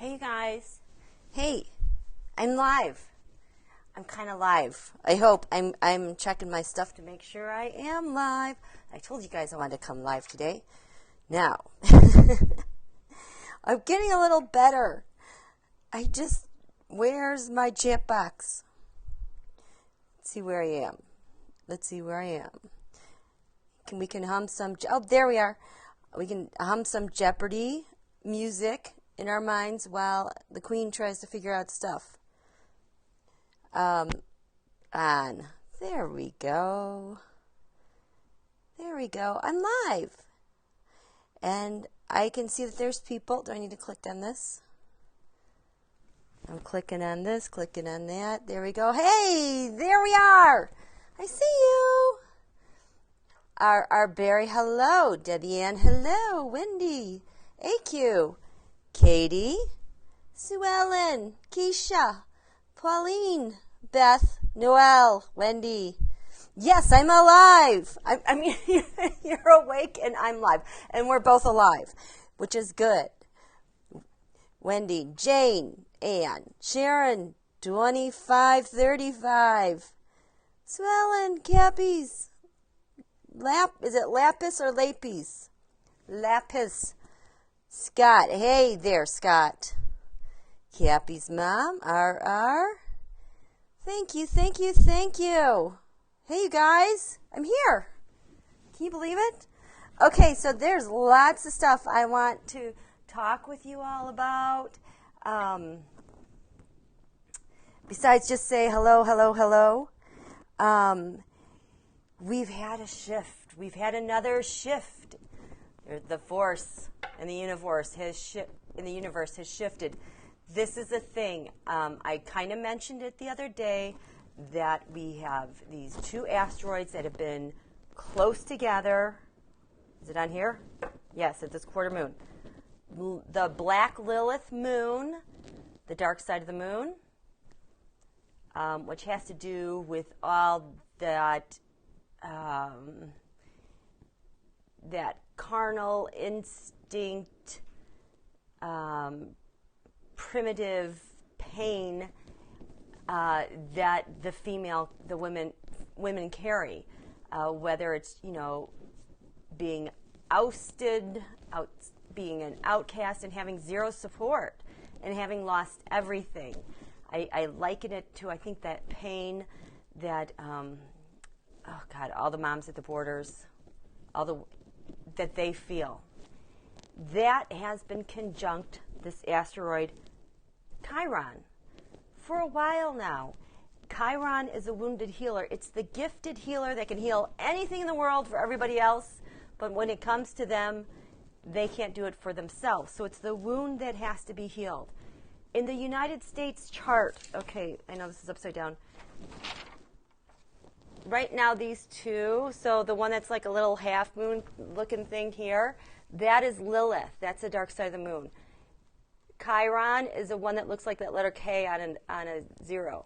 Hey, you guys. Hey, I'm live. I'm kind of live. I hope. I'm checking my stuff to make sure I am live. I told you guys I wanted to come live today. Now, I'm getting a little better. Where's my chat box? Let's see where I am. We can hum some, there we are. We can hum some Jeopardy music in our minds while the Queen tries to figure out stuff. There we go. I'm live. And I can see that there's people. Do I need to click on this? I'm clicking on this, clicking on that. There we go. Hey, there we are. I see you. Our Barry, hello. Debbie Ann, hello. Wendy, AQ, Katie, Sue Ellen, Keisha, Pauline, Beth, Noelle, Wendy. Yes, I'm alive. I mean, you're awake and I'm live. And we're both alive, which is good. Wendy, Jane, Ann, Sharon, 2535. Sue Ellen, Cappies. Is it Lapis or Lapis? Lapis. Scott. Hey there, Scott. Cappy's mom. RR. Thank you. Hey, you guys. I'm here. Can you believe it? Okay, so there's lots of stuff I want to talk with you all about. Besides just say hello. We've had a shift. We've had another shift. The force in the universe has shifted. This is a thing. I kind of mentioned it the other day that we have these two asteroids that have been close together. Is it on here? Yes, at this quarter moon. The black Lilith moon, the dark side of the moon, which has to do with all that that carnal instinct, primitive pain that the women carry, whether it's being ousted, being an outcast, and having zero support, and having lost everything. I liken it to that pain that all the moms at the borders, that they feel. That has been conjunct this asteroid Chiron for a while now. Chiron is a wounded healer. It's the gifted healer that can heal anything in the world for everybody else, but when it comes to them, they can't do it for themselves. So it's the wound that has to be healed. In the United States chart, okay, I know this is upside down. Right now, these two, so the one that's like a little half moon looking thing here, that is Lilith. That's the dark side of the moon. Chiron is the one that looks like that letter K on a zero.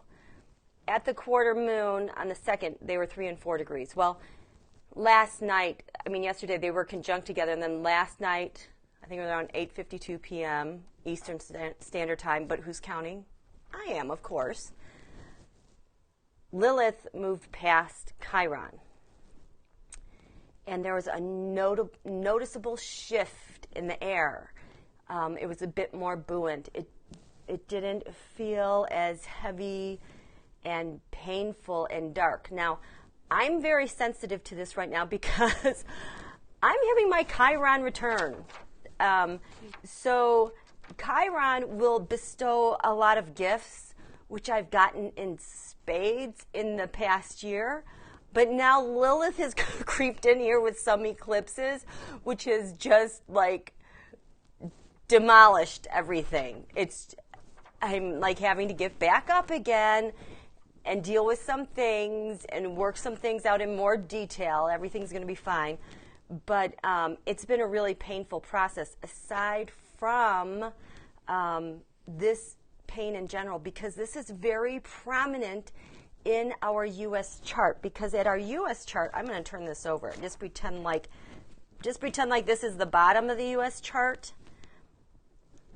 At the quarter moon on the second, they were 3 and 4 degrees. Well, yesterday they were conjunct together, and then last night, I think it was around 8:52 p.m. Eastern Standard Time, but who's counting? I am, of course. Lilith moved past Chiron, and there was a noticeable shift in the air. It was a bit more buoyant. It didn't feel as heavy and painful and dark. Now, I'm very sensitive to this right now because I'm having my Chiron return. So Chiron will bestow a lot of gifts, which I've gotten in spades in the past year. But now Lilith has creeped in here with some eclipses, which has just demolished everything. I'm having to get back up again and deal with some things and work some things out in more detail. Everything's going to be fine. But it's been a really painful process, aside from this pain in general, because this is very prominent in our U.S. chart. Because at our U.S. chart, I'm going to turn this over. Just pretend like this is the bottom of the U.S. chart.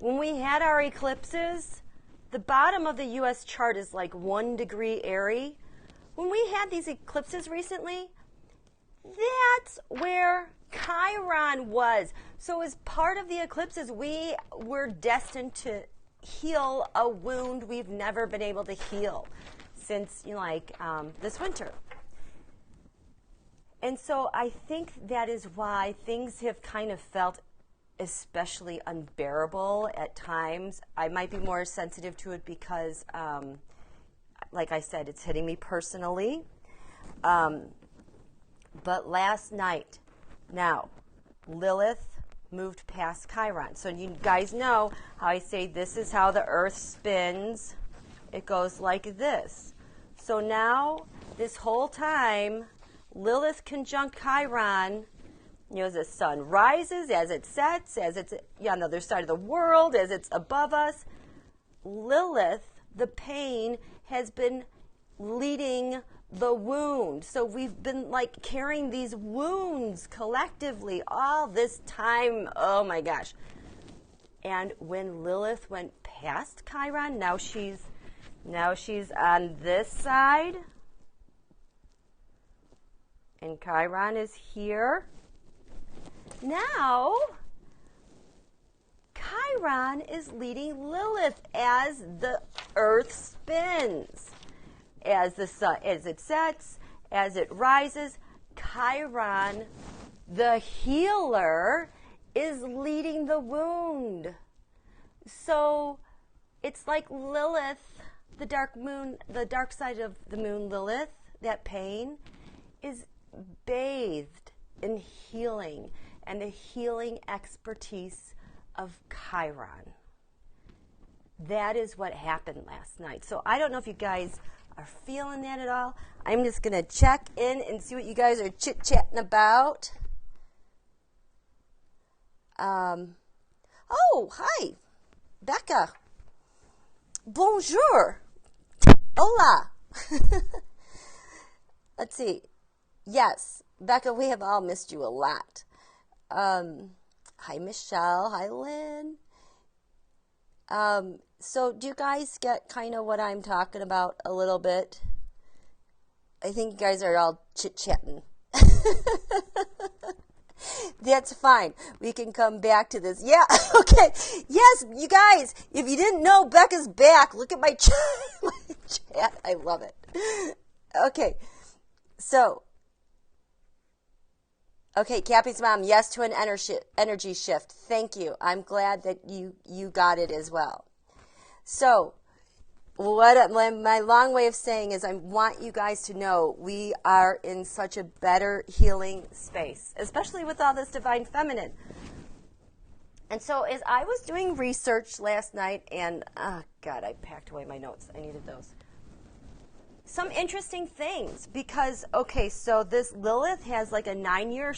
when we had our eclipses, the bottom of the U.S. chart is like 1 degree airy. When we had these eclipses recently, that's where Chiron was. So as part of the eclipses, we were destined to heal a wound we've never been able to heal since, this winter. And so I think that is why things have kind of felt especially unbearable at times. I might be more sensitive to it because, like I said, it's hitting me personally. But last night, now, Lilith moved past Chiron. So you guys know how I say this is how the Earth spins. It goes like this. So now, this whole time, Lilith conjunct Chiron, as the sun rises, as it sets, as it's on the other side of the world, as it's above us, Lilith, the pain, has been leading the wound. So we've been carrying these wounds collectively all this time. Oh my gosh. And when Lilith went past Chiron, now she's on this side. And Chiron is here. Now, Chiron is leading Lilith as the Earth spins. As the sun, as it sets, as it rises, Chiron, the healer, is leading the wound. So it's like Lilith, the dark moon, the dark side of the moon, Lilith, that pain, is bathed in healing and the healing expertise of Chiron. That is what happened last night. So I don't know if you guys are feeling that at all. I'm just going to check in and see what you guys are chit-chatting about. Oh, hi, Becca. Bonjour. Hola. Let's see. Yes, Becca, we have all missed you a lot. Hi, Michelle. Hi, Lynn. So do you guys get kind of what I'm talking about a little bit? I think you guys are all chit-chatting. That's fine. We can come back to this. Yeah, okay. Yes, you guys, if you didn't know, Becca's back. Look at my chat. I love it. Okay, so, okay, Cappy's mom, yes to an energy shift. Thank you. I'm glad that you got it as well. So, my long way of saying is I want you guys to know we are in such a better healing space, especially with all this divine feminine. And so as I was doing research last night, and, oh God, I packed away my notes. I needed those. Some interesting things because, okay, so this Lilith has like a 9-year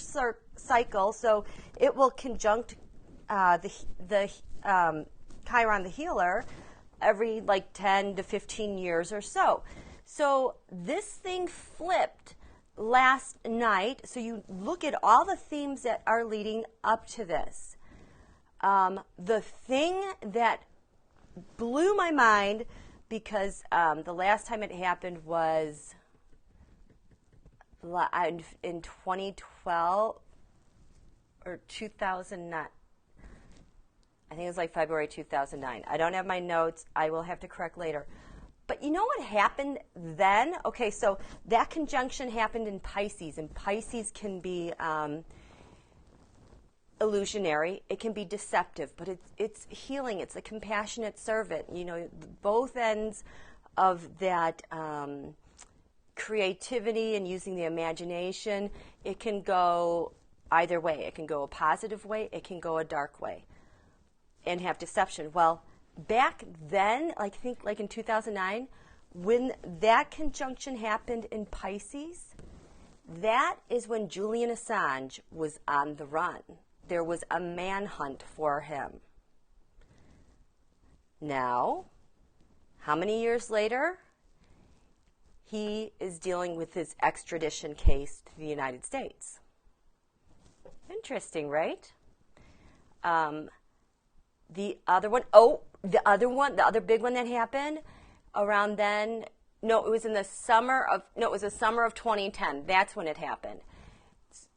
cycle, so it will conjunct the Chiron, the healer, every 10 to 15 years or so. So this thing flipped last night. So you look at all the themes that are leading up to this. The thing that blew my mind, because the last time it happened was in 2012 or 2009. I think it was February 2009. I don't have my notes. I will have to correct later. But you know what happened then? Okay, so that conjunction happened in Pisces, and Pisces can be illusionary. It can be deceptive, but it's healing. It's a compassionate servant. Both ends of that creativity and using the imagination, it can go either way. It can go a positive way. It can go a dark way and have deception. Well, back then, I think in 2009, when that conjunction happened in Pisces, that is when Julian Assange was on the run. There was a manhunt for him. Now, how many years later? He is dealing with his extradition case to the United States. Interesting, right? The other one, the other big one that happened around then, no, it was the summer of 2010. That's when it happened.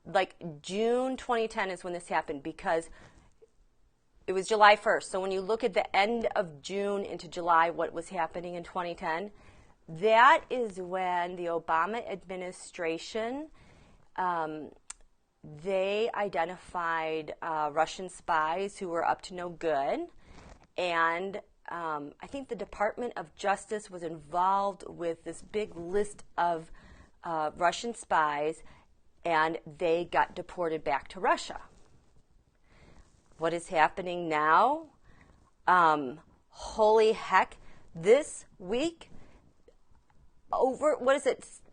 Like June 2010 is when this happened, because it was July 1st. So when you look at the end of June into July, what was happening in 2010, that is when the Obama administration, they identified Russian spies who were up to no good. And I think the Department of Justice was involved with this big list of Russian spies, and they got deported back to Russia. What is happening now? Holy heck, this week, over,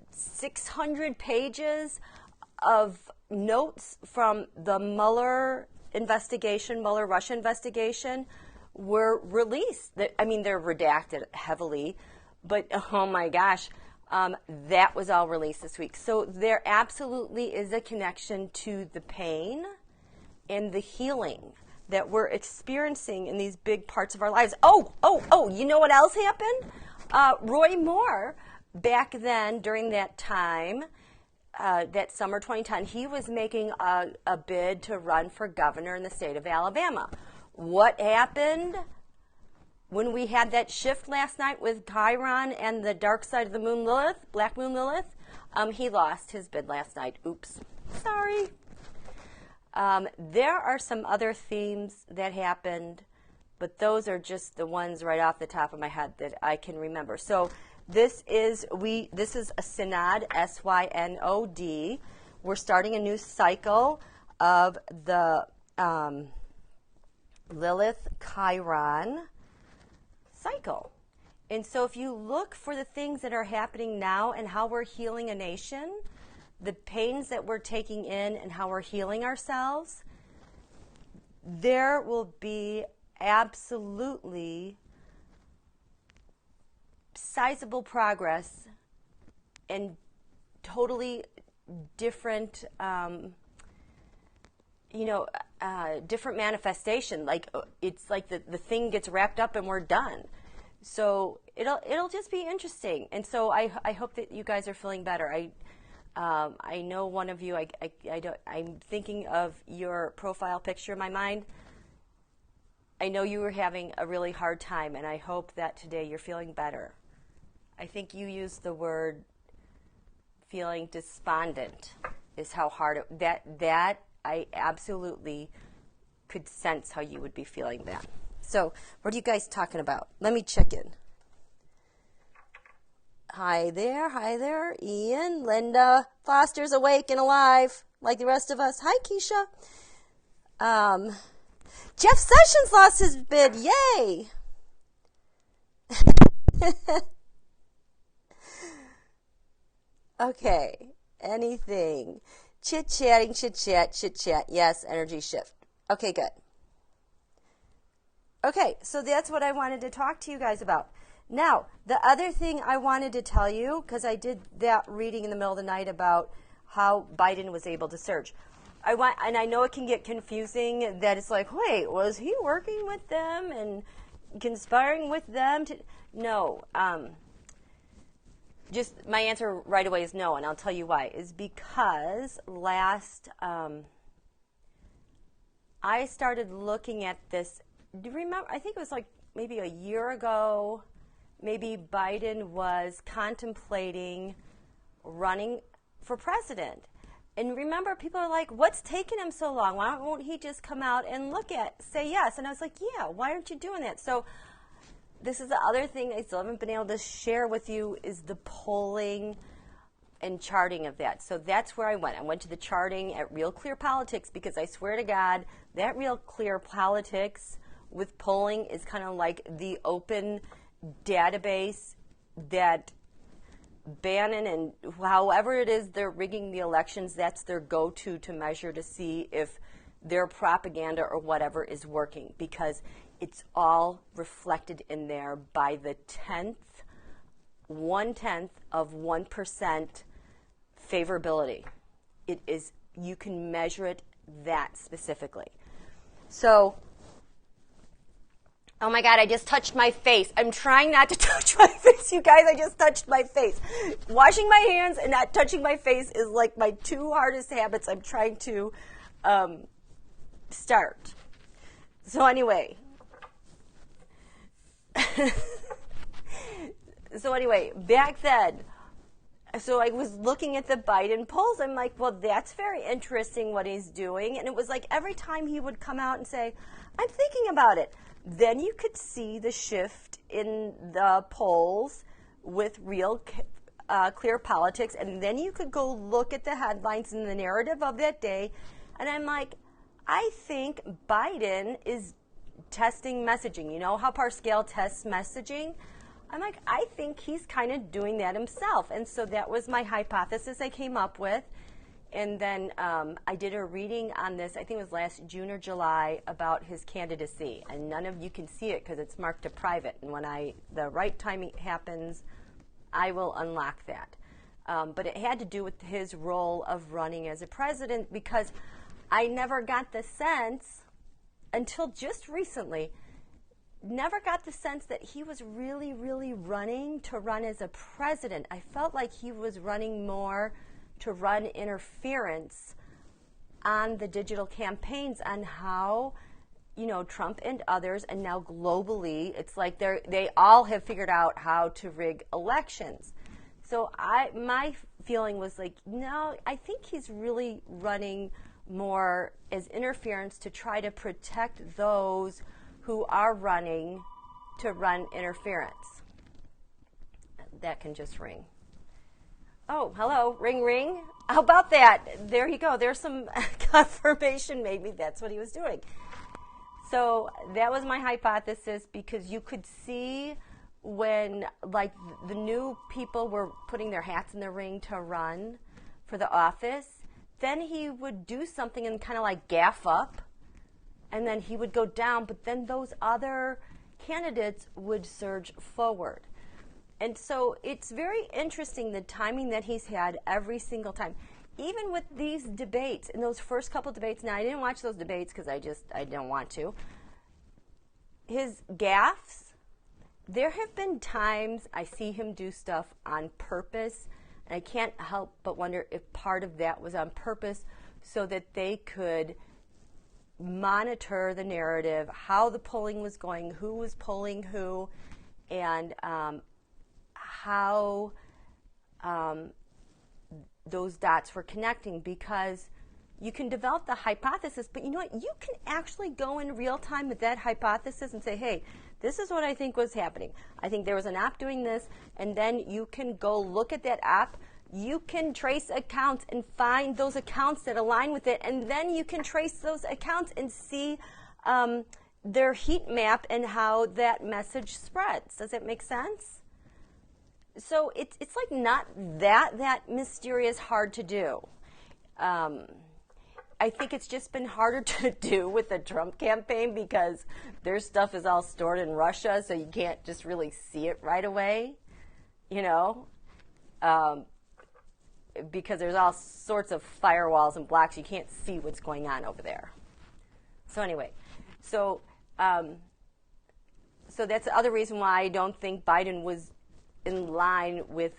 600 pages of notes from the Mueller Russia investigation were released. I mean, they're redacted heavily, but oh my gosh, that was all released this week. So there absolutely is a connection to the pain and the healing that we're experiencing in these big parts of our lives. You know what else happened? Roy Moore, back then, during that time, that summer 2010, he was making a bid to run for governor in the state of Alabama. What happened when we had that shift last night with Chiron and the dark side of the moon Lilith, Black Moon Lilith? He lost his bid last night. Oops. Sorry. There are some other themes that happened, but those are just the ones right off the top of my head that I can remember. So this is a synod, S-Y-N-O-D. We're starting a new cycle of the Lilith Chiron cycle. And so if you look for the things that are happening now and how we're healing a nation, the pains that we're taking in and how we're healing ourselves, there will be absolutely sizable progress and totally different, different manifestation. Like it's like the thing gets wrapped up and we're done. So it'll just be interesting. And so I hope that you guys are feeling better. I know one of you. I'm thinking of your profile picture in my mind. I know you were having a really hard time, and I hope that today you're feeling better. I think you used the word feeling despondent is how hard that I absolutely could sense how you would be feeling that. So what are you guys talking about? Let me check in. Hi there, Ian. Linda Foster's awake and alive like the rest of us. Hi, Keisha. Jeff Sessions lost his bid. Yay! Okay. Anything. Chit-chatting, chit-chat. Yes, energy shift. Okay, good. Okay, so that's what I wanted to talk to you guys about. Now, the other thing I wanted to tell you, because I did that reading in the middle of the night about how Biden was able to surge. And I know it can get confusing that it's like, wait, was he working with them and conspiring with them? No. Just my answer right away is no, and I'll tell you why. Is because I started looking at this. Do you remember? I think it was like maybe a year ago. Maybe Biden was contemplating running for president. And remember, people are like, what's taking him so long? Why won't he just come out and say yes? And I was like, yeah, why aren't you doing that? So this is the other thing I still haven't been able to share with you is the polling and charting of that. So that's where I went. I went to the charting at Real Clear Politics because I swear to God, that Real Clear Politics with polling is kind of like the open database that Bannon and however it is they're rigging the elections, that's their go-to to measure to see if their propaganda or whatever is working, because it's all reflected in there by the 1/10 of 1% favorability. It is, you can measure it that specifically. So Oh my God, I just touched my face. I'm trying not to touch my face. You guys, I just touched my face. Washing my hands and not touching my face is like my two hardest habits I'm trying to start. So anyway. Back then, so I was looking at the Biden polls. I'm like, well, that's very interesting what he's doing. And it was like every time he would come out and say, I'm thinking about it, then you could see the shift in the polls with real clear politics. And then you could go look at the headlines and the narrative of that day. And I'm like, I think Biden is testing messaging. You know how Pascal tests messaging? I'm like, I think he's kind of doing that himself. And so that was my hypothesis I came up with. And then I did a reading on this, I think it was last June or July, about his candidacy. And none of you can see it because it's marked to private. And when the right timing happens, I will unlock that. But it had to do with his role of running as a president, because I never got the sense, until just recently, never got the sense that he was really, really running to run as a president. I felt like he was running more to run interference on the digital campaigns, on how, you know, Trump and others, and now globally, it's like they all have figured out how to rig elections. So my feeling was like, no, I think he's really running more as interference to try to protect those who are running to run interference. That can just ring. Oh, hello, ring, ring. How about that? There you go. There's some confirmation. Maybe that's what he was doing. So that was my hypothesis, because you could see when, like, the new people were putting their hats in the ring to run for the office, then he would do something and kind of like gaff up, and then he would go down, but then those other candidates would surge forward. And so it's very interesting, the timing that he's had every single time. Even with these debates, in those first couple debates, now I didn't watch those debates because I don't want to. His gaffes, there have been times I see him do stuff on purpose, and I can't help but wonder if part of that was on purpose so that they could monitor the narrative, how the polling was going, who was polling who, and how those dots were connecting. Because you can develop the hypothesis, but you know what? You can actually go in real time with that hypothesis and say, hey, this is what I think was happening. I think there was an app doing this, and then you can go look at that app. You can trace accounts and find those accounts that align with it, and then you can trace those accounts and see their heat map and how that message spreads. Does it make sense? So it's like not that mysterious, hard to do. I think it's just been harder to do with the Trump campaign because their stuff is all stored in Russia, so you can't just really see it right away, you know, because there's all sorts of firewalls and blocks. You can't see what's going on over there. So anyway, so that's the other reason why I don't think Biden was in line with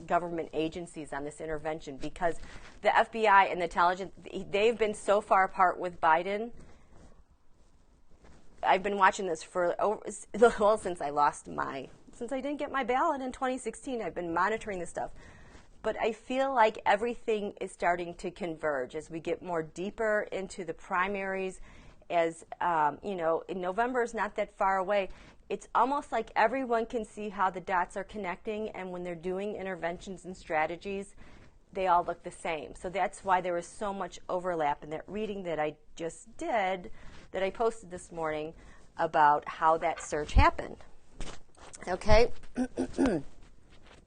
government agencies on this intervention, because the FBI and the intelligence, they've been so far apart with Biden. I've been watching this for since I didn't get my ballot in 2016. I've been monitoring this stuff. But I feel like everything is starting to converge as we get more deeper into the primaries. As in November is not that far away. It's almost like everyone can see how the dots are connecting, and when they're doing interventions and strategies, they all look the same. So that's why there was so much overlap in that reading that I just did, that I posted this morning, about how that surge happened. Okay?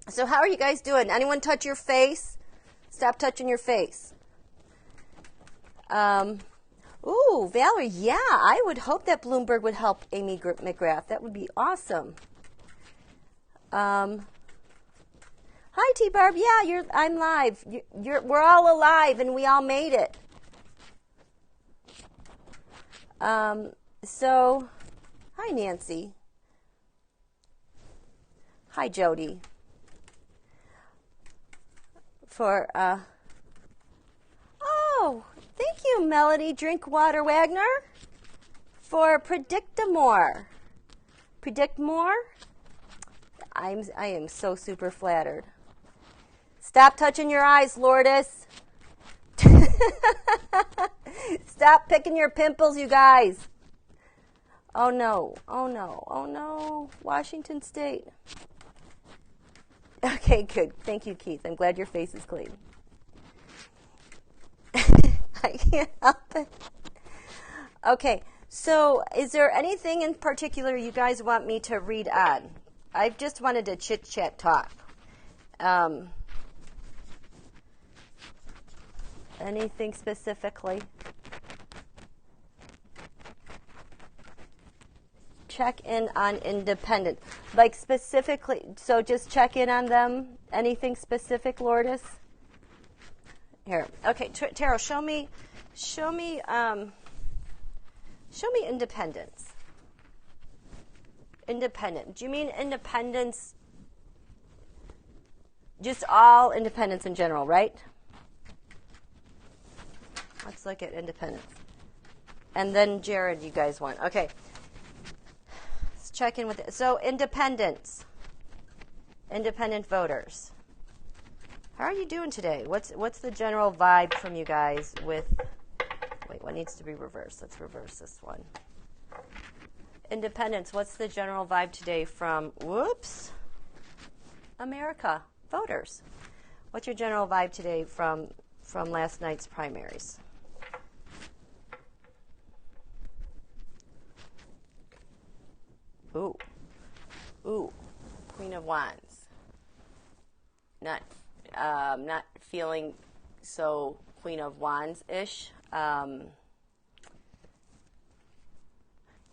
So how are you guys doing? Anyone touch your face? Stop touching your face. Ooh, Valerie, yeah, I would hope that Bloomberg would help Amy McGrath. That would be awesome. Hi, T-Barb. Yeah, I'm live. We're all alive, and we all made it. So, Hi, Nancy. Hi, Jody. Oh, thank you, Melody Drinkwater Wagner, for Predictamore. Predict more? I am so super flattered. Stop touching your eyes, Lourdes. Stop picking your pimples, you guys. Oh no, oh no, oh no. Washington State. Okay, good. Thank you, Keith. I'm glad your face is clean. I can't help it. Okay, so is there anything in particular you guys want me to read on? I just wanted to chit-chat talk. Anything specifically? Check in on independent. Like specifically, so just check in on them. Anything specific, Lourdes? Here. Okay, Tarot, show me independence. Independent. Do you mean independence, just all independence in general, right? Let's look at independence. And then Jared, you guys want. Okay. Let's check in with it. So independence. Independent voters. How are you doing today? What's the general vibe from you guys with... Wait, what needs to be reversed? Let's reverse this one. Independence. What's the general vibe today from... Whoops. America. Voters. What's your general vibe today from last night's primaries? Ooh. Ooh. Queen of Wands. Not feeling so Queen of Wands-ish.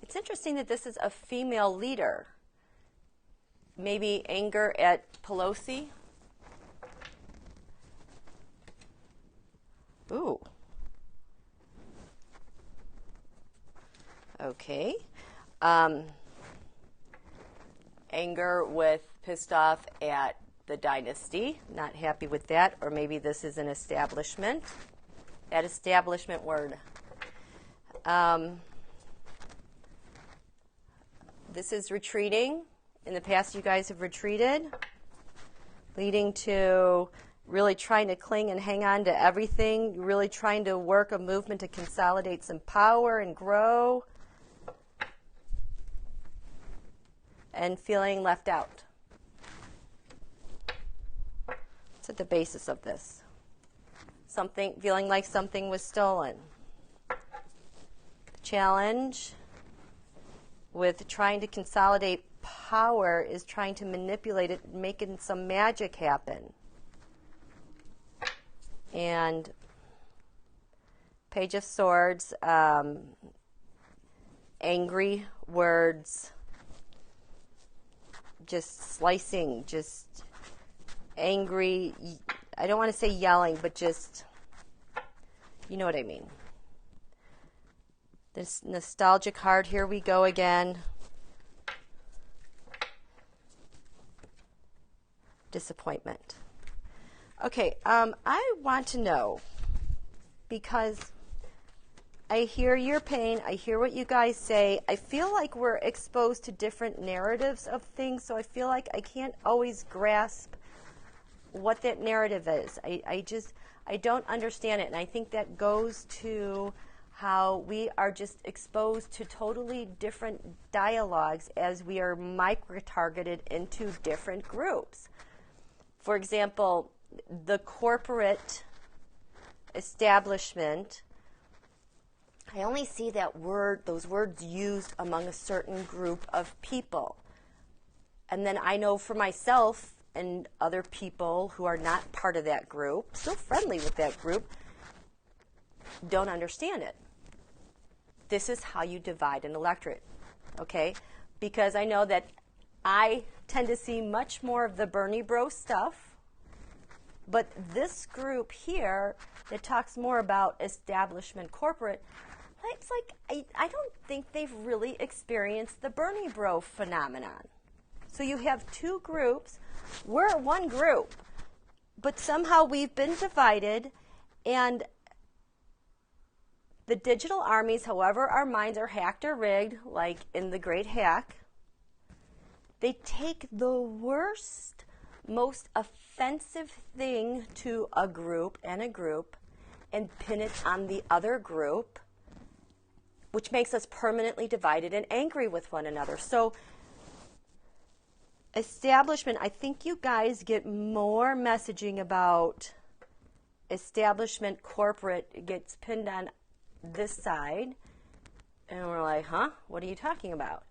It's interesting that this is a female leader. Maybe anger at Pelosi. Ooh. Okay. Anger with pissed off at the dynasty. Not happy with that. Or maybe this is an establishment. That establishment word. This is retreating. In the past, you guys have retreated, leading to really trying to cling and hang on to everything, really trying to work a movement to consolidate some power and grow, and feeling left out. What's at the basis of this? Feeling like something was stolen. The challenge with trying to consolidate power is trying to manipulate it, making some magic happen. And Page of Swords, angry words, just slicing, just angry. I don't want to say yelling, but just, you know what I mean. This nostalgic card, here we go again. Disappointment. Okay, I want to know, because I hear your pain, I hear what you guys say. I feel like we're exposed to different narratives of things, so I feel like I can't always grasp what that narrative is. I don't understand it, and I think that goes to how we are just exposed to totally different dialogues as we are micro-targeted into different groups. For example, the corporate establishment, I only see those words used among a certain group of people. And then I know for myself and other people who are not part of that group, still friendly with that group, don't understand it. This is how you divide an electorate, okay? Because I know that I tend to see much more of the Bernie bro stuff, but this group here that talks more about establishment corporate, it's like, I don't think they've really experienced the Bernie Bro phenomenon. So you have two groups. We're one group, but somehow we've been divided, and the digital armies, however our minds are hacked or rigged, like in The Great Hack, they take the worst, most offensive thing to a group and pin it on the other group, which makes us permanently divided and angry with one another. So establishment, I think you guys get more messaging about establishment, corporate gets pinned on this side, and we're like, huh? What are you talking about?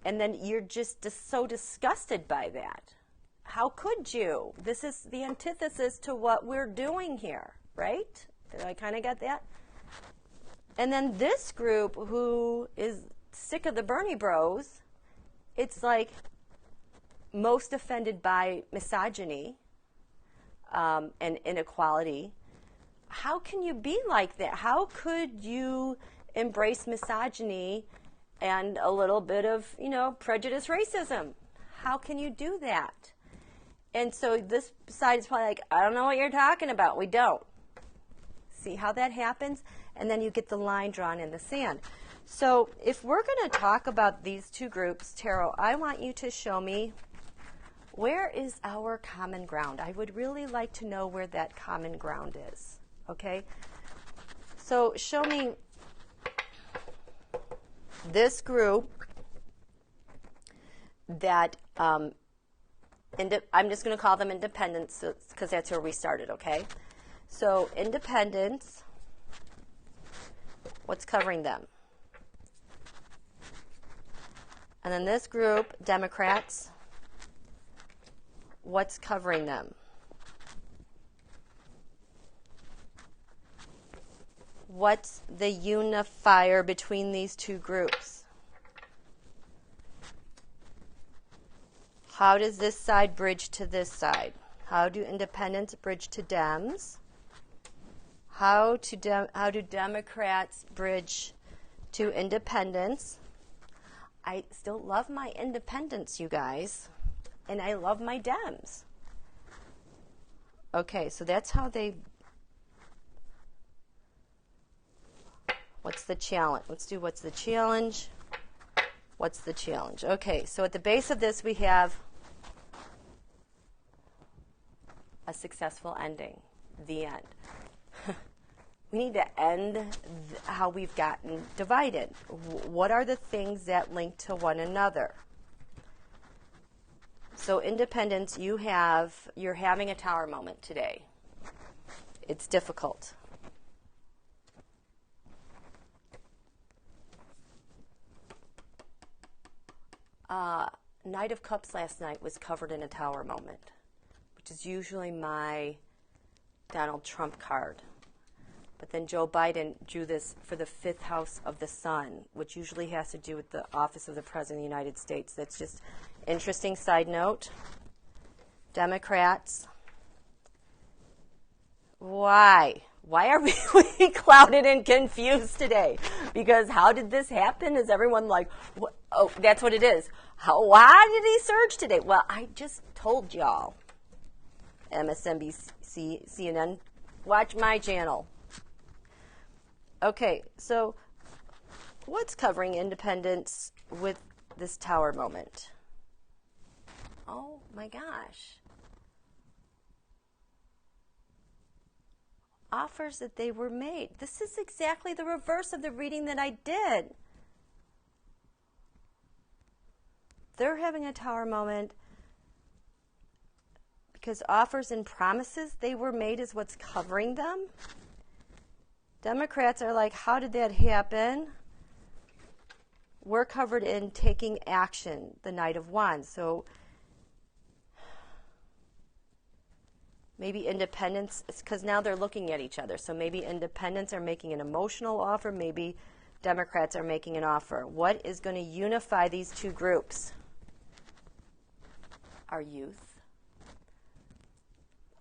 And then you're just so disgusted by that. How could you? This is the antithesis to what we're doing here, right? Did I kind of get that? And then this group who is sick of the Bernie Bros, it's like most offended by misogyny and inequality. How can you be like that? How could you embrace misogyny and a little bit of, prejudice, racism? How can you do that? And so this side is probably like, I don't know what you're talking about. We don't. See how that happens? And then you get the line drawn in the sand. So if we're going to talk about these two groups, Tarot, I want you to show me, where is our common ground? I would really like to know where that common ground is. Okay? So show me this group that, I'm just going to call them independents because that's where we started, okay? So independents, what's covering them? And then this group, Democrats, what's covering them? What's the unifier between these two groups? How does this side bridge to this side? How do independents bridge to Dems? How do Democrats bridge to independents? I still love my independents, you guys, and I love my Dems. Okay, so that's how they... What's the challenge? Let's do what's the challenge. What's the challenge? Okay, so at the base of this we have a successful ending, the end. We need to end how we've gotten divided. What are the things that link to one another? So independence, you're having a tower moment today. It's difficult. Knight of Cups last night was covered in a tower moment, which is usually my Donald Trump card. But then Joe Biden drew this for the 5th house of the sun, which usually has to do with the office of the President of the United States. That's just interesting side note. Democrats. Why? Why are we clouded and confused today? Because how did this happen? Is everyone like, oh, that's what it is. Why did he surge today? Well, I just told y'all. MSNBC, CNN, watch my channel. Okay, so what's covering independence with this tower moment? Oh my gosh. Offers that they were made. This is exactly the reverse of the reading that I did. They're having a tower moment because offers and promises they were made is what's covering them. Democrats are like, how did that happen? We're covered in taking action, the Knight of Wands. So maybe independents, because now they're looking at each other. So maybe independents are making an emotional offer. Maybe Democrats are making an offer. What is going to unify these two groups? Our youth,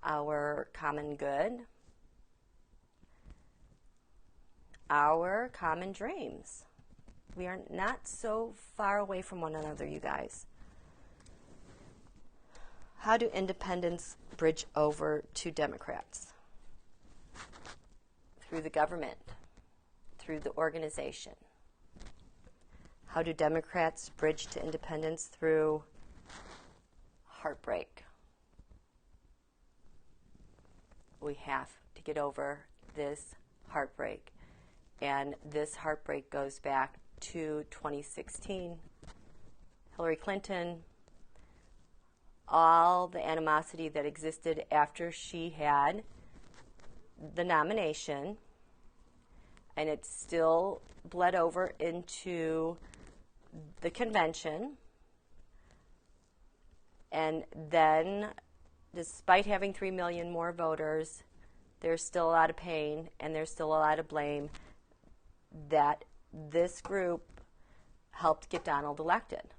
our common good, our common dreams. We are not so far away from one another, you guys. How do independents bridge over to Democrats? Through the government, through the organization. How do Democrats bridge to independence? Through heartbreak. We have to get over this heartbreak. And this heartbreak goes back to 2016. Hillary Clinton, all the animosity that existed after she had the nomination, and it still bled over into the convention. And then, despite having 3 million more voters, there's still a lot of pain and there's still a lot of blame that this group helped get Donald elected.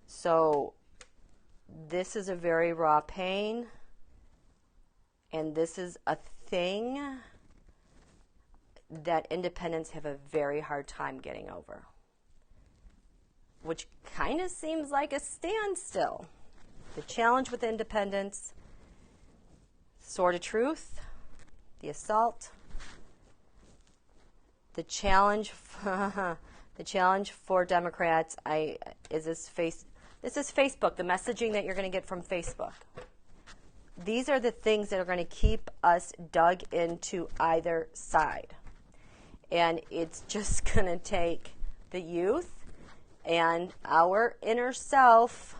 So this is a very raw pain, and this is a thing that independents have a very hard time getting over, which kind of seems like a standstill. The challenge with independence, sword of truth, the assault, the challenge for Democrats is this Facebook, the messaging that you're going to get from Facebook. These are the things that are going to keep us dug into either side. And it's just going to take the youth and our inner self,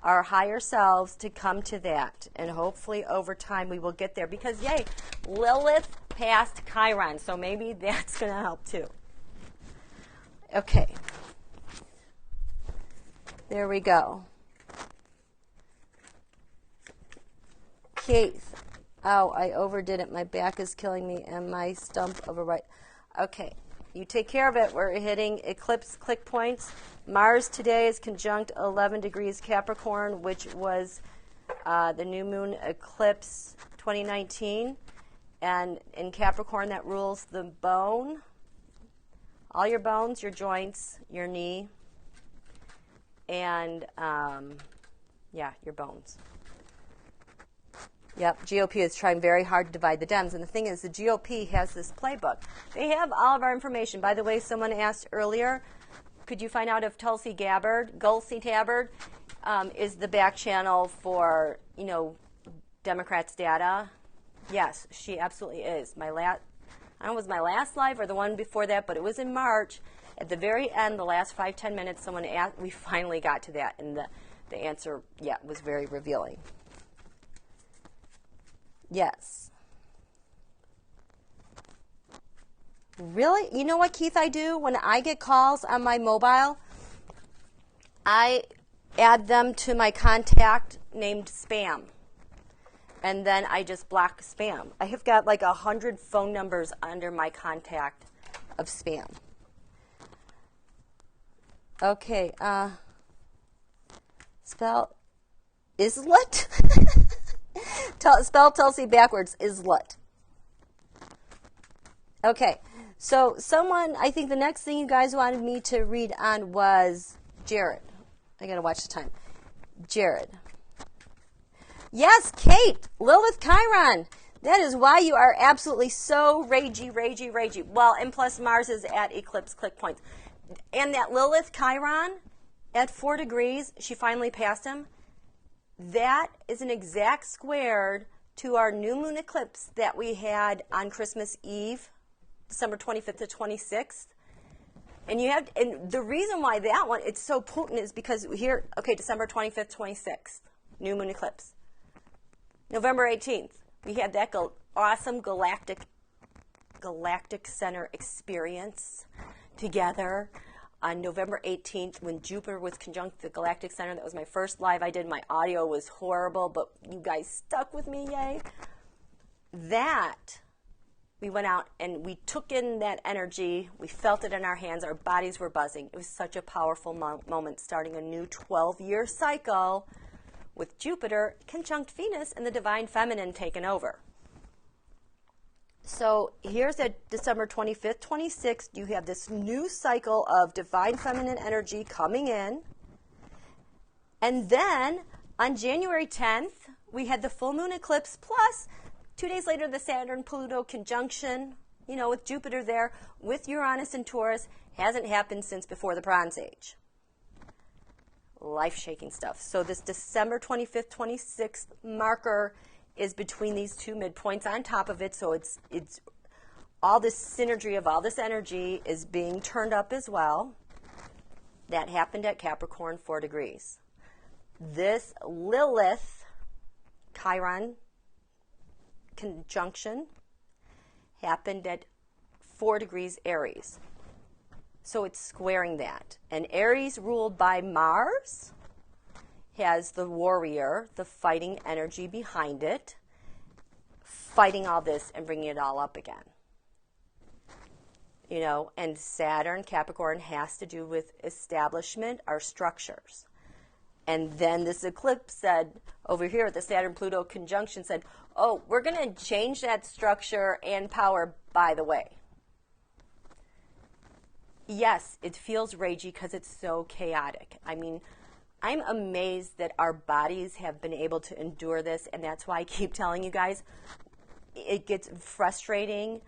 our higher selves, to come to that. And hopefully over time we will get there. Because, yay, Lilith passed Chiron, so maybe that's going to help too. Okay. There we go. Keith. Oh, I overdid it. My back is killing me and my stump of a right. Okay. You take care of it. We're hitting eclipse click points. Mars today is conjunct 11 degrees Capricorn, which was the new moon eclipse 2019. And in Capricorn, that rules the bone. All your bones, your joints, your knee, and, your bones. Yep, GOP is trying very hard to divide the Dems. And the thing is, the GOP has this playbook. They have all of our information. By the way, someone asked earlier, could you find out if Tulsi Gabbard is the back channel for, Democrats' data? Yes, she absolutely is. I don't know if it was my last live or the one before that, but it was in March. At the very end, the last 5-10 minutes, someone asked, we finally got to that. And the answer, was very revealing. Yes. Really? You know what, Keith, I do? When I get calls on my mobile, I add them to my contact named spam. And then I just block spam. I have got like 100 phone numbers under my contact of spam. Okay. Spell Islet? Spell Tulsi backwards, Islet. Okay, so I think the next thing you guys wanted me to read on was Jared. I got to watch the time. Jared. Yes, Kate, Lilith Chiron. That is why you are absolutely so ragey. Well, and plus Mars is at eclipse click points. And that Lilith Chiron at 4 degrees, she finally passed him. That is an exact squared to our new moon eclipse that we had on Christmas Eve, December 25th to 26th. And the reason why that one, it's so potent is because here, December 25th, 26th, new moon eclipse. November 18th, we had that awesome galactic center experience together. On November 18th, when Jupiter was conjunct the galactic center, that was my first live I did. My audio was horrible, but you guys stuck with me, yay. That, we went out and we took in that energy. We felt it in our hands. Our bodies were buzzing. It was such a powerful moment, starting a new 12-year cycle with Jupiter conjunct Venus and the divine feminine taken over. So here's at December 25th, 26th, you have this new cycle of divine feminine energy coming in. And then on January 10th, we had the full moon eclipse, plus 2 days later, the Saturn-Pluto conjunction, you know, with Jupiter there, with Uranus and Taurus. Hasn't happened since before the Bronze Age. Life-shaking stuff. So this December 25th, 26th marker is between these two midpoints on top of it. So it's all this synergy of all this energy is being turned up as well. That happened at Capricorn, 4 degrees. This Lilith Chiron conjunction happened at 4 degrees Aries. So it's squaring that. And Aries, ruled by Mars, has the warrior, the fighting energy behind it, fighting all this and bringing it all up again. You know, and Saturn, Capricorn, has to do with establishment, our structures. And then this eclipse said, over here at the Saturn-Pluto conjunction said, oh, we're going to change that structure and power, by the way. Yes, it feels ragey because it's so chaotic. I mean, I'm amazed that our bodies have been able to endure this, and that's why I keep telling you guys, it gets frustrating,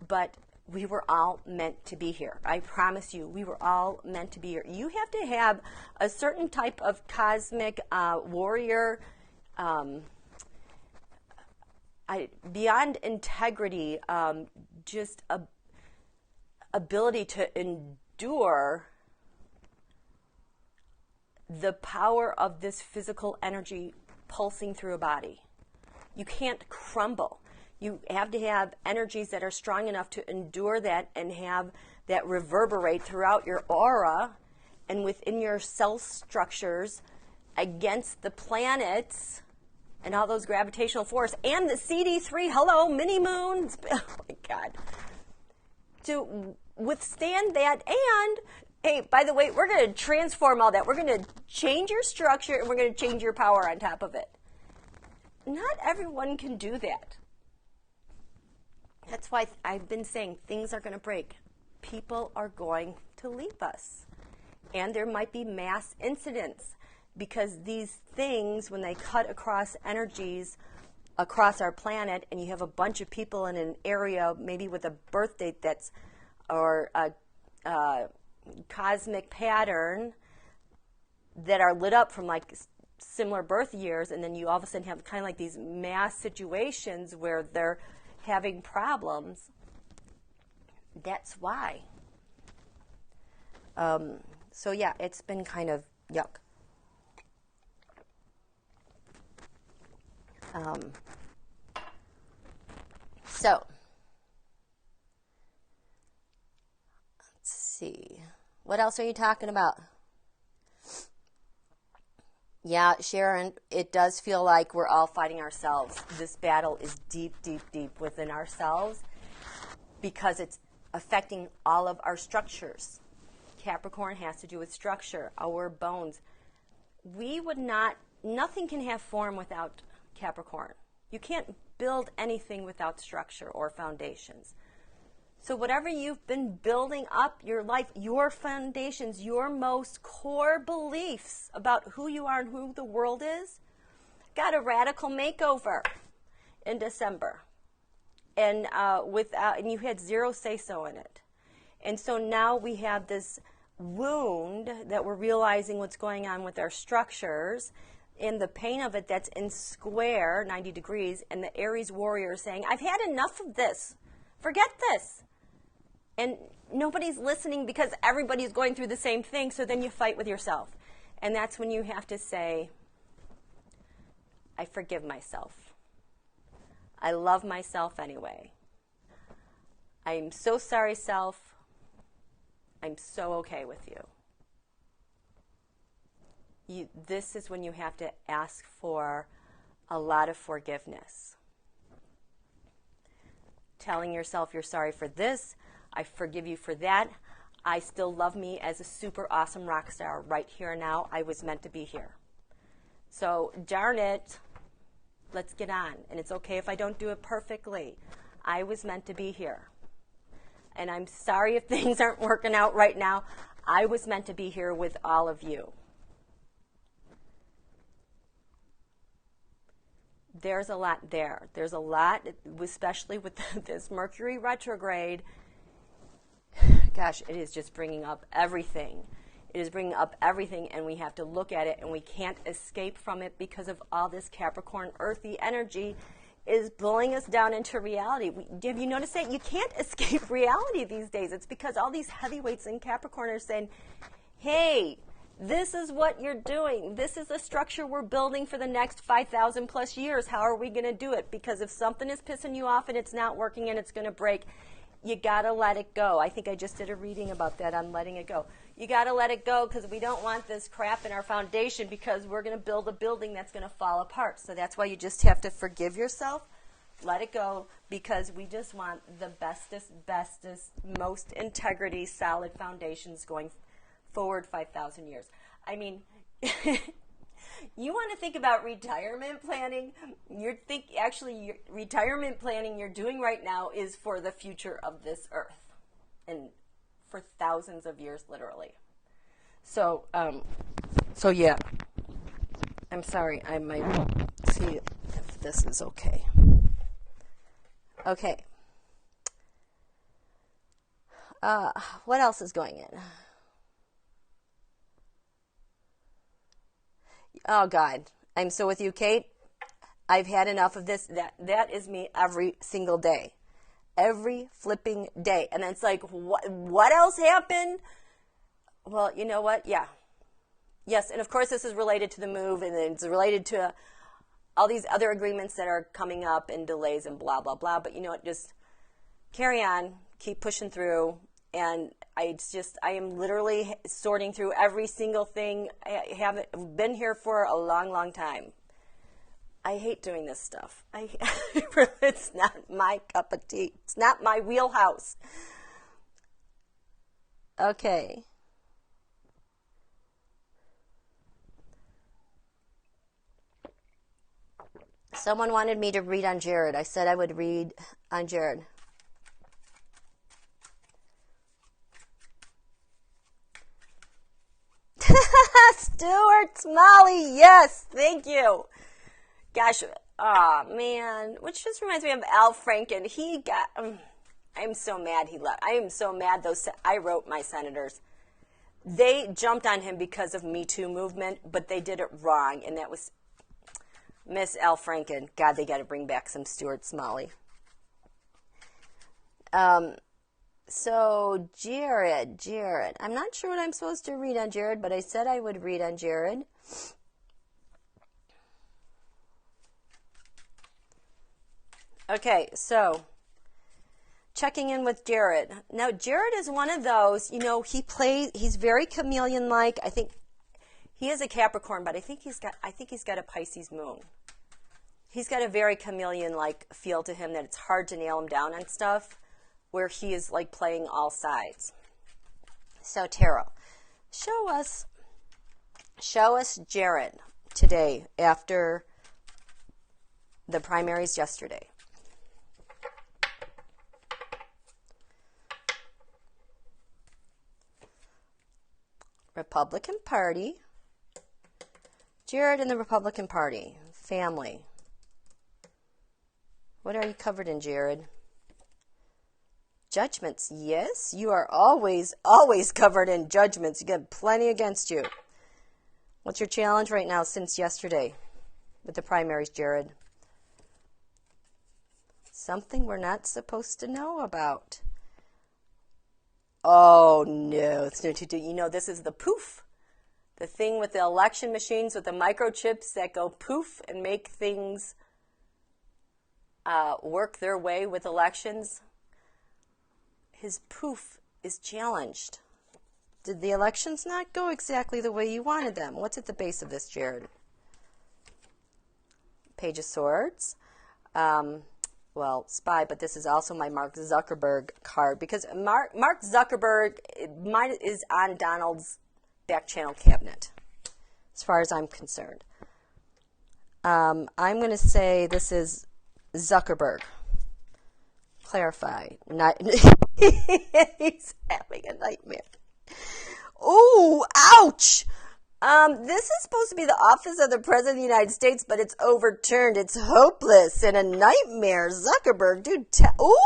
but we were all meant to be here. I promise you, we were all meant to be here. You have to have a certain type of cosmic warrior, beyond integrity, just a ability to endure the power of this physical energy pulsing through a body. You can't crumble. You have to have energies that are strong enough to endure that and have that reverberate throughout your aura and within your cell structures against the planets and all those gravitational force and the CD3, hello, mini moons. Oh my God. To withstand that, and hey, by the way, we're going to transform all that. We're going to change your structure and we're going to change your power on top of it. Not everyone can do that. That's why I've been saying things are going to break. People are going to leave us. And there might be mass incidents because these things, when they cut across energies across our planet, and you have a bunch of people in an area, maybe with a birth date that's, or a cosmic pattern that are lit up from like similar birth years, and then you all of a sudden have kind of like these mass situations where they're having problems. That's why. So yeah, it's been kind of yuck. So let's see. What else are you talking about? Yeah, Sharon, it does feel like we're all fighting ourselves. This battle is deep, deep, deep within ourselves because it's affecting all of our structures. Capricorn has to do with structure, our bones. We would not, nothing can have form without Capricorn. You can't build anything without structure or foundations. So whatever you've been building up your life, your foundations, your most core beliefs about who you are and who the world is, got a radical makeover in December. And and you had zero say-so in it. And so now we have this wound that we're realizing what's going on with our structures and the pain of it that's in square, 90 degrees, and the Aries warrior is saying, I've had enough of this. Forget this. And nobody's listening because everybody's going through the same thing, so then you fight with yourself. And that's when you have to say, I forgive myself. I love myself anyway. I'm so sorry, self. I'm so okay with you. This is when you have to ask for a lot of forgiveness. Telling yourself you're sorry for this, I forgive you for that. I still love me as a super awesome rock star right here and now. I was meant to be here. So darn it, let's get on. And it's okay if I don't do it perfectly. I was meant to be here. And I'm sorry if things aren't working out right now. I was meant to be here with all of you. There's a lot there. There's a lot, especially with this Mercury retrograde. Gosh, it is just bringing up everything. It is bringing up everything, and we have to look at it, and we can't escape from it because of all this Capricorn earthy energy is pulling us down into reality. Have you noticed that? You can't escape reality these days. It's because all these heavyweights in Capricorn are saying, hey, this is what you're doing. This is the structure we're building for the next 5,000 plus years. How are we going to do it? Because if something is pissing you off and it's not working and it's going to break, you got to let it go. I think I just did a reading about that on letting it go. You got to let it go because we don't want this crap in our foundation because we're going to build a building that's going to fall apart. So that's why you just have to forgive yourself, let it go, because we just want the bestest, most integrity, solid foundations going forward 5,000 years. I mean, you want to think about retirement planning? Your retirement planning you're doing right now is for the future of this earth and for thousands of years, literally. So yeah. I'm sorry. I might see if this is okay. Okay. What else is going in? Oh, God. I'm so with you, Kate. I've had enough of this. That is me every single day. Every flipping day. And it's like, what else happened? Well, you know what? Yeah. Yes, and of course this is related to the move, and it's related to all these other agreements that are coming up and delays and blah, blah, blah. But you know what? Just carry on. Keep pushing through. And I am literally sorting through every single thing. I haven't been here for a long, long time. I hate doing this stuff. It's not my cup of tea. It's not my wheelhouse. Okay. Someone wanted me to read on Jared. I said I would read on Jared. Stuart Smalley, yes, thank you. Gosh, oh man, which just reminds me of Al Franken. He got, I'm so mad he left. I am so mad I wrote my senators. They jumped on him because of Me Too movement, but they did it wrong, and that was Miss Al Franken. God, they got to bring back some Stuart Smalley. So, Jared, I'm not sure what I'm supposed to read on Jared, but I said I would read on Jared. Okay, so, checking in with Jared. Now, Jared is one of those, he's very chameleon-like. I think he is a Capricorn, but I think he's got a Pisces moon. He's got a very chameleon-like feel to him that it's hard to nail him down on stuff, where he is like playing all sides. So tarot, show us Jared today after the primaries yesterday. Republican Party. Jared and the Republican Party. Family. What are you covered in, Jared? Judgments, yes. You are always covered in judgments. You get plenty against you. What's your challenge right now since yesterday with the primaries, Jared? Something we're not supposed to know about. Oh, no. This is the poof. The thing with the election machines with the microchips that go poof and make things work their way with elections. His poof is challenged. Did the elections not go exactly the way you wanted them? What's at the base of this, Jared? Page of Swords. Spy, but this is also my Mark Zuckerberg card, because Mark Zuckerberg is on Donald's back channel cabinet, as far as I'm concerned. I'm going to say this is Zuckerberg. Clarify. Not he's having a nightmare. Ooh, ouch! This is supposed to be the office of the President of the United States, but it's overturned. It's hopeless and a nightmare. Zuckerberg, dude, ooh!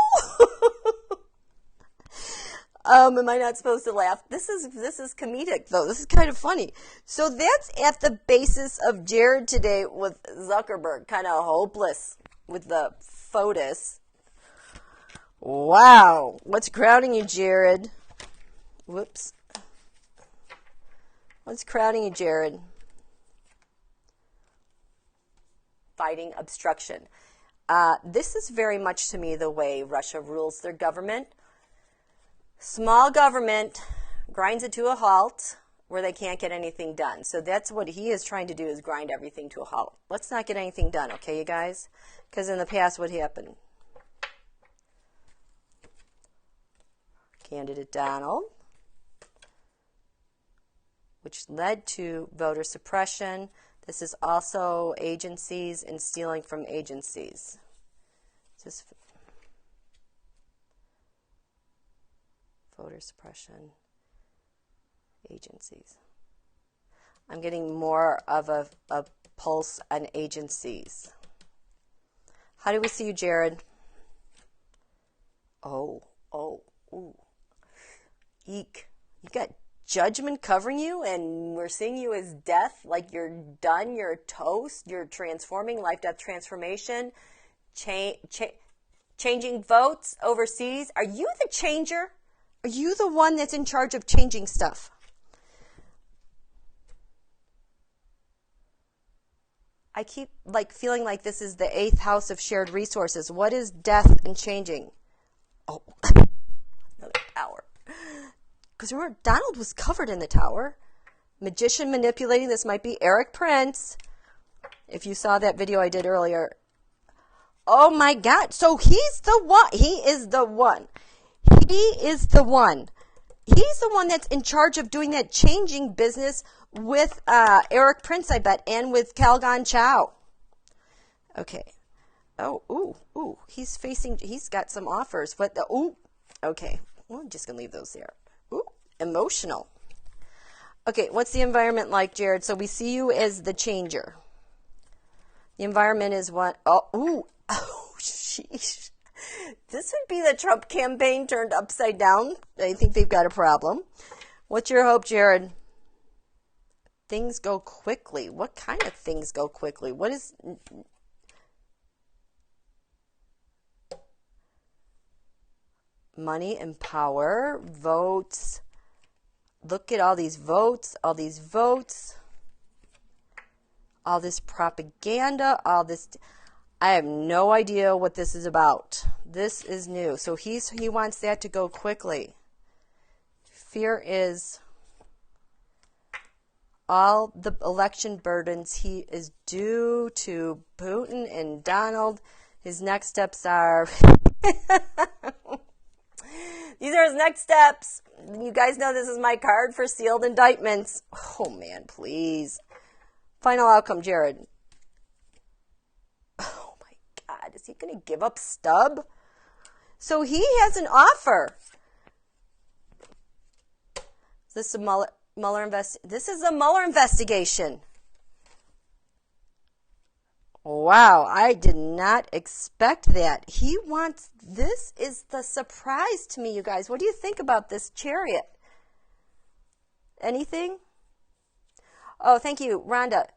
Am I not supposed to laugh? This is comedic, though. This is kind of funny. So that's at the basis of Jared today with Zuckerberg. Kind of hopeless with the photos. Wow. What's crowding you, Jared? Whoops. What's crowding you, Jared? Fighting obstruction. This is very much to me the way Russia rules their government. Small government grinds it to a halt where they can't get anything done. So that's what he is trying to do, is grind everything to a halt. Let's not get anything done, okay, you guys? Because in the past, what happened? Candidate Donald, which led to voter suppression. This is also agencies and stealing from agencies. This is voter suppression agencies. I'm getting more of a pulse on agencies. How do we see you, Jared? Oh, ooh. Eek. You got judgment covering you, and we're seeing you as death, like you're done, you're toast, you're transforming, life-death transformation, changing votes overseas. Are you the changer? Are you the one that's in charge of changing stuff? I keep feeling like this is the 8th house of shared resources. What is death and changing? Oh, another hour. Because remember, Donald was covered in the tower. Magician manipulating. This might be Eric Prince. If you saw that video I did earlier. Oh my God. So he's the one. He is the one. He is the one. He's the one that's in charge of doing that changing business with Eric Prince, I bet, and with Calgon Chow. Okay. Oh, ooh. He's got some offers. But, okay. Well, I'm just going to leave those there. Ooh, emotional. Okay, what's the environment like, Jared? So we see you as the changer. The environment is what? Oh, sheesh. This would be the Trump campaign turned upside down. I think they've got a problem. What's your hope, Jared? Things go quickly. What kind of things go quickly? What is... Money and power, votes. Look at all these votes, all this propaganda, all this. I have no idea what this is about. This is new. So he wants that to go quickly. Fear is all the election burdens he is due to Putin and Donald. His next steps are... These are his next steps. You guys know this is my card for sealed indictments. Oh, man, please. Final outcome, Jared. Oh, my God. Is he going to give up Stubb? So he has an offer. This is a This is a Mueller investigation. Wow, I did not expect that. He wants, this is the surprise to me, you guys. What do you think about this Chariot? Anything? Oh, thank you, Rhonda.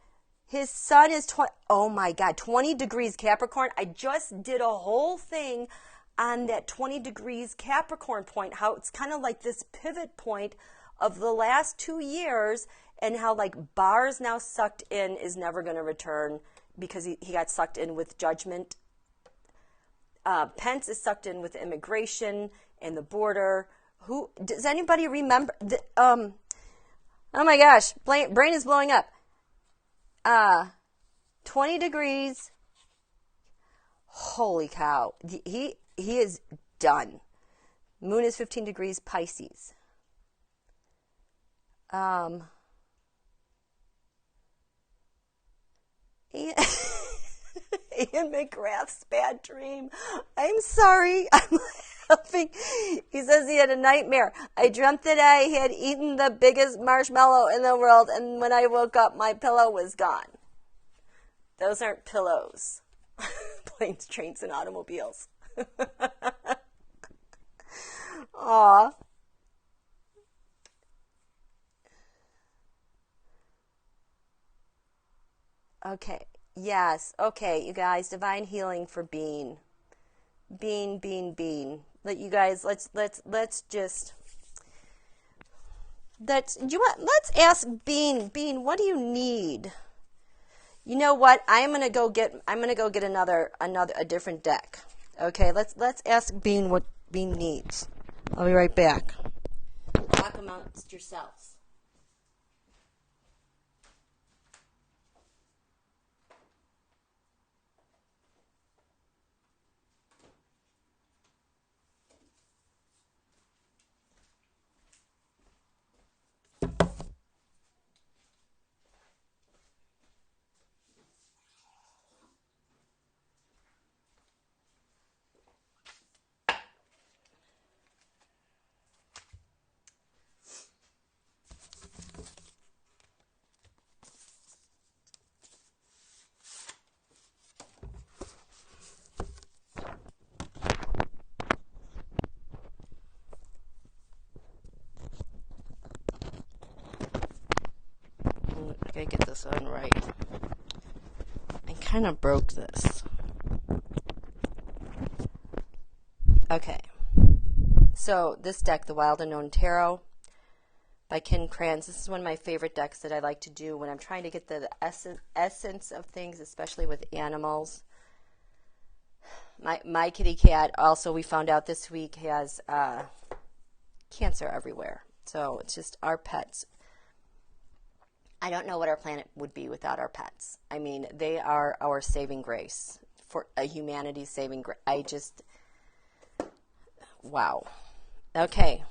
His sun is 20, oh my God, 20 degrees Capricorn. I just did a whole thing on that 20 degrees Capricorn point, how it's kind of like this pivot point of the last 2 years, and how like Barr's now sucked in is never going to return, because he got sucked in with judgment. Pence is sucked in with immigration and the border. Who does anybody remember? Oh my gosh, brain is blowing up. 20 degrees. Holy cow. He is done. Moon is 15 degrees Pisces. Ian McGrath's bad dream. I'm sorry. I'm laughing. He says he had a nightmare. I dreamt that I had eaten the biggest marshmallow in the world, and when I woke up, my pillow was gone. Those aren't pillows. Planes, trains, and automobiles. Aw. Okay. Yes. Okay, you guys. Divine healing for Bean. Bean, Bean, Bean. You guys. Let's just. Let's ask Bean. Bean, what do you need? You know what? I'm gonna go get a different deck. Okay. Let's ask Bean what Bean needs. I'll be right back. Talk amongst yourselves. I gotta get this on right. I kind of broke this. Okay. So this deck, the Wild Unknown Tarot by Ken Kranz, this is one of my favorite decks that I like to do when I'm trying to get the essence of things, especially with animals. My kitty cat also, we found out this week, has cancer everywhere. So it's just our pets. I don't know what our planet would be without our pets. I mean, they are our saving grace, for a humanity's saving grace. Wow. Okay.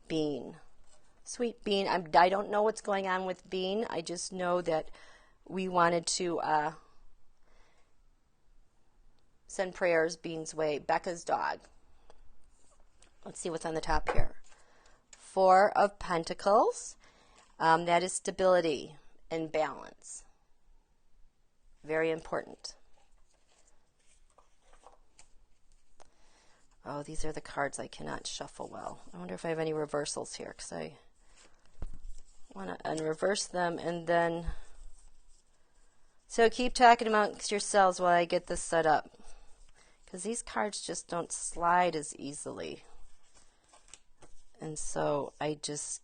Bean. Sweet Bean. I don't know what's going on with Bean. I just know that we wanted to send prayers Bean's way. Becca's dog. Let's see what's on the top here. 4 of Pentacles. That is stability and balance. Very important. Oh, these are the cards I cannot shuffle well. I wonder if I have any reversals here, because I want to unreverse them and then... So keep talking amongst yourselves while I get this set up, because these cards just don't slide as easily. And so I just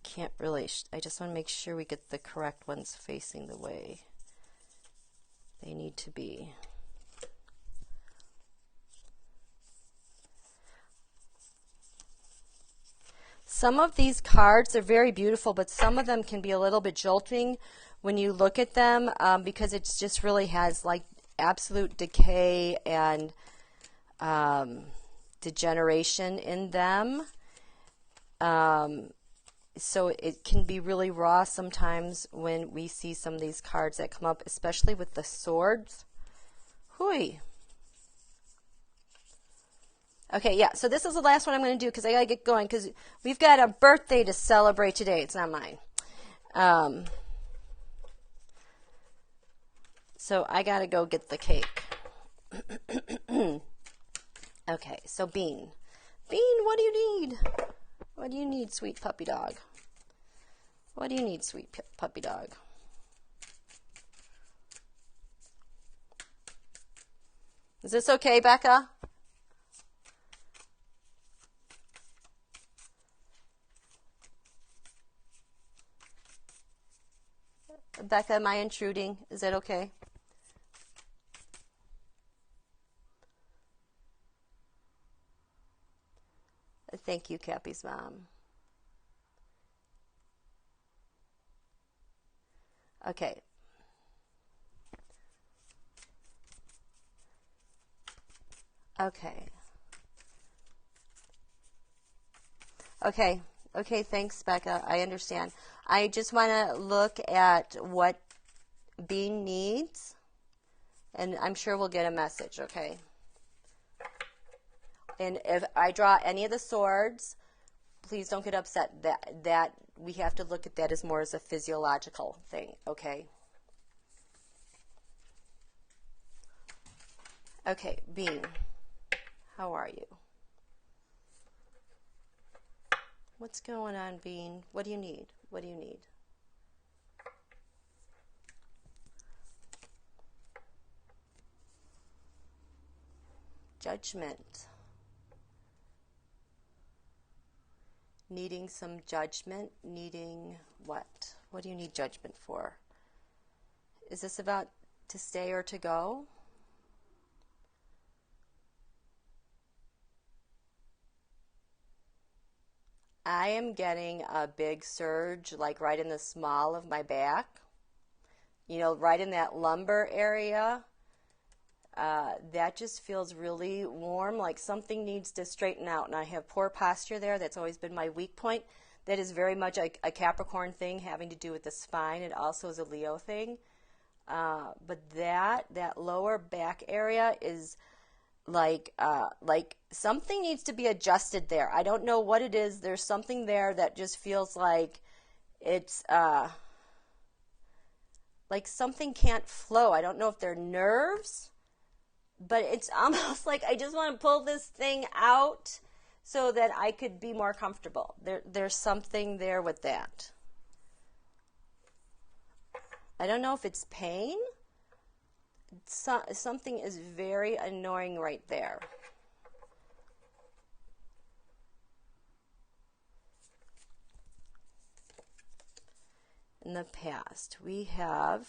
can't really... I just want to make sure we get the correct ones facing the way they need to be. Some of these cards are very beautiful, but some of them can be a little bit jolting when you look at them, because it just really has like absolute decay and degeneration in them. So it can be really raw sometimes when we see some of these cards that come up, especially with the swords. Hooey. Okay, yeah, so this is the last one I'm going to do because I got to get going because we've got a birthday to celebrate today. It's not mine. So I got to go get the cake. Okay, so Bean. Bean, what do you need? What do you need, sweet puppy dog? What do you need, sweet puppy dog? Is this okay, Becca? Becca, am I intruding? Is that okay? Thank you, Cappy's mom. Okay. Okay. Okay. Okay, thanks, Becca. I understand. I just want to look at what Bean needs And I'm sure we'll get a message, okay? And if I draw any of the swords, please don't get upset. That we have to look at that as more as a physiological thing, okay? Okay, Bean, how are you? What's going on, Bean? What do you need? What do you need? Judgment. Needing some judgment. Needing what? What do you need judgment for? Is this about to stay or to go? I am getting a big surge, like right in the small of my back. You know, right in that lumbar area. That just feels really warm, like something needs to straighten out. And I have poor posture there. That's always been my weak point. That is very much a Capricorn thing having to do with the spine. It also is a Leo thing. But that lower back area is like something needs to be adjusted there. I don't know what it is. There's something there that just feels like it's like something can't flow. I don't know if they're nerves, but it's almost like I just want to pull this thing out so that I could be more comfortable. There's something there with that. I don't know if it's pain. Something is very annoying right there. In the past, we have,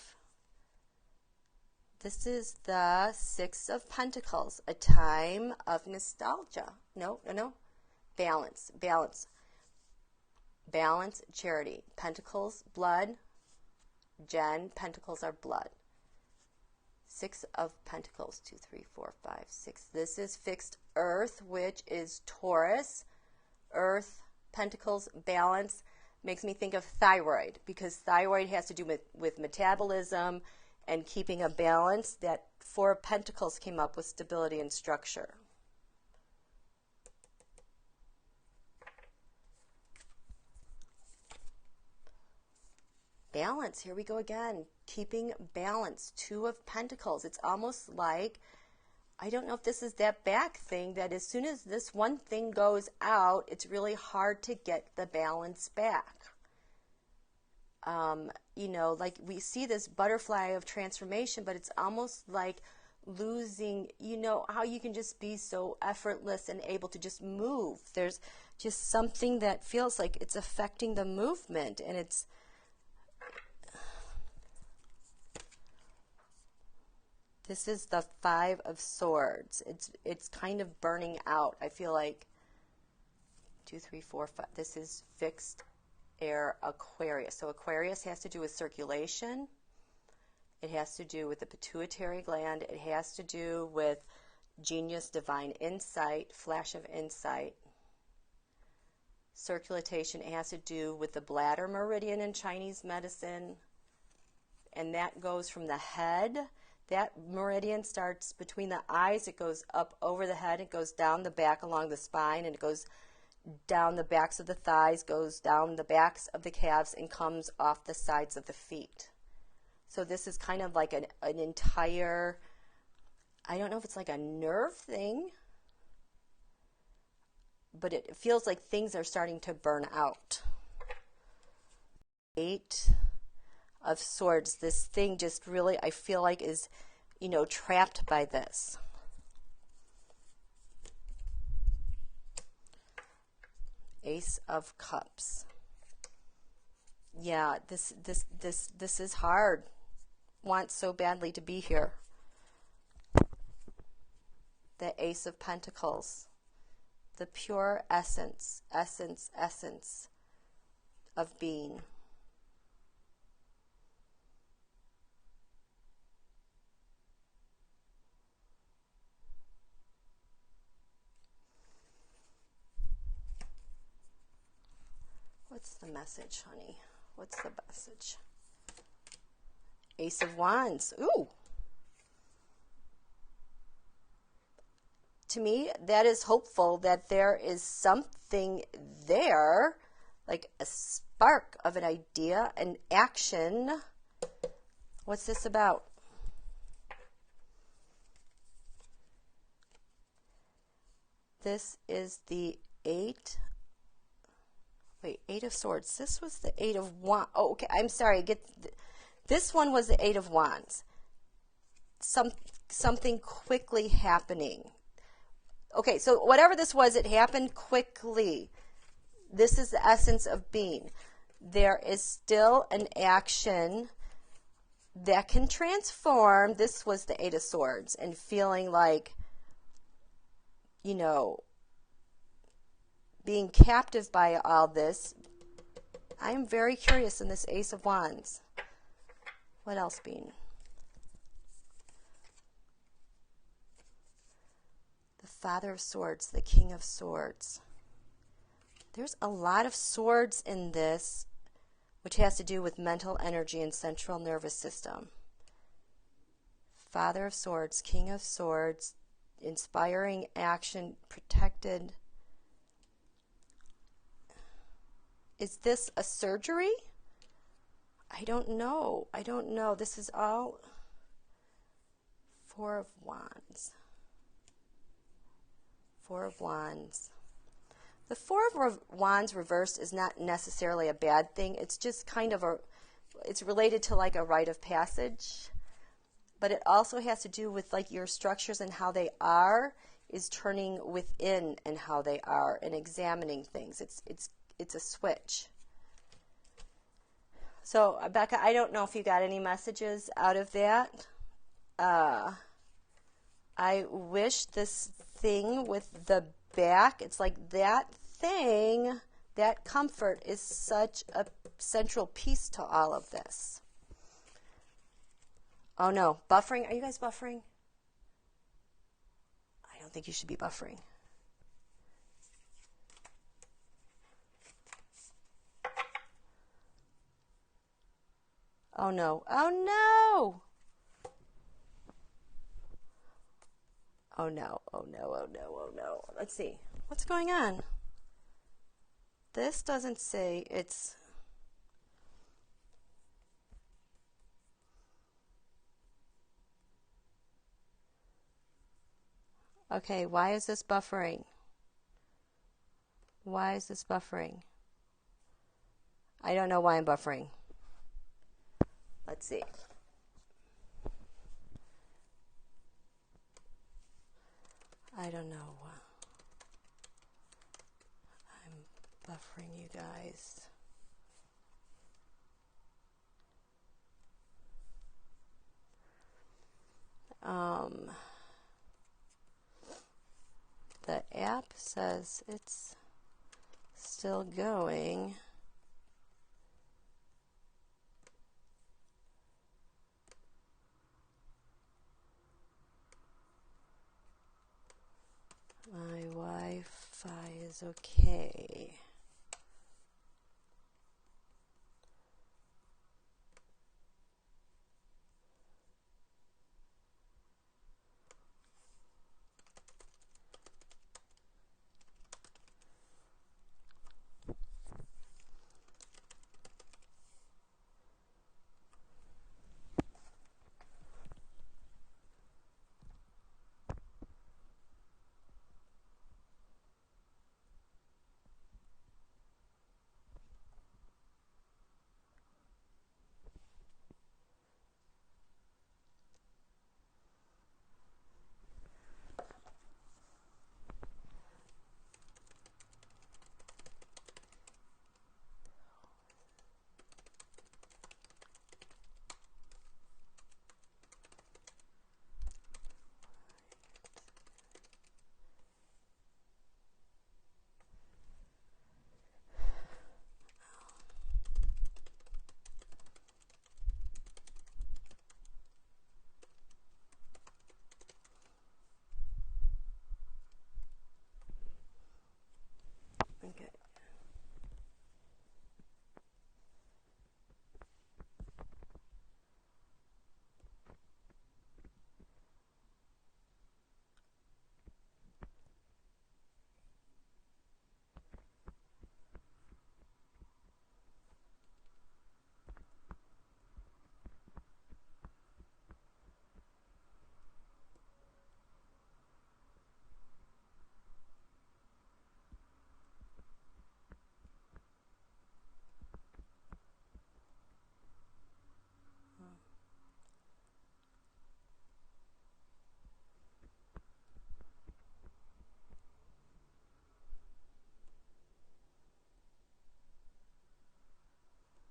this is the Six of Pentacles, a time of nostalgia. No. Balance, charity. Pentacles, blood. Jen, pentacles are blood. Six of Pentacles, 2, 3, 4, 5, 6. This is fixed earth, which is Taurus. Earth, pentacles, balance. Makes me think of thyroid, because thyroid has to do with metabolism and keeping a balance. That Four of Pentacles came up with stability and structure. Balance, here we go again. Keeping balance, Two of Pentacles. It's almost like, I don't know if this is that back thing, that as soon as this one thing goes out, it's really hard to get the balance back. You know, like we see this butterfly of transformation, but it's almost like losing, you know, how you can just be so effortless and able to just move. There's just something that feels like it's affecting the movement, and it's, this is the Five of Swords. It's kind of burning out. I feel like 2, 3, 4, 5. This is fixed air Aquarius. So Aquarius has to do with circulation. It has to do with the pituitary gland. It has to do with genius, divine insight, flash of insight. Circulation, it has to do with the bladder meridian in Chinese medicine. And that goes from the head. That meridian starts between the eyes. It goes up over the head. It goes down the back along the spine, and it goes down the backs of the thighs, goes down the backs of the calves, and comes off the sides of the feet. So this is kind of like an entire, I don't know if it's like a nerve thing, but it feels like things are starting to burn out. Eight of Swords. This thing just really, I feel like, is, you know, trapped by this. Ace of Cups. Yeah, this is hard. Want so badly to be here. The Ace of Pentacles. The pure essence of being. What's the message, honey? What's the message? Ace of Wands. Ooh. to me, that is hopeful that there is something there, like a spark of an idea, an action. What's this about? This is the Eight of Swords. This was the Eight of Wands. Oh, okay. I'm sorry. This one was the Eight of Wands. Something quickly happening. Okay, so whatever this was, it happened quickly. This is the essence of being. There is still an action that can transform. This was the Eight of Swords, and feeling like, you know, being captive by all this. I am very curious in this Ace of Wands. What else, Bean? The Father of Swords, the King of Swords. There's a lot of swords in this, which has to do with mental energy and central nervous system. Father of Swords, King of Swords, inspiring action, protected. Is this a surgery? I don't know. This is all Four of Wands. Four of Wands. The Four of Wands reversed is not necessarily a bad thing. It's just kind of it's related to like a rite of passage. But it also has to do with like your structures and how they are is turning within and how they are and examining things. It's a switch. So, Becca, I don't know if you got any messages out of that. I wish this thing with the back, it's like that thing, that comfort is such a central piece to all of this. Oh no, buffering. Are you guys buffering? I don't think you should be buffering. Oh no. Oh no. Oh no. Oh no. Oh no. Oh no. Let's see. What's going on? This doesn't say it's... Okay, why is this buffering? Why is this buffering? I don't know why I'm buffering. Let's see. I don't know. I'm buffering you guys. The app says it's still going. My Wi-Fi is okay.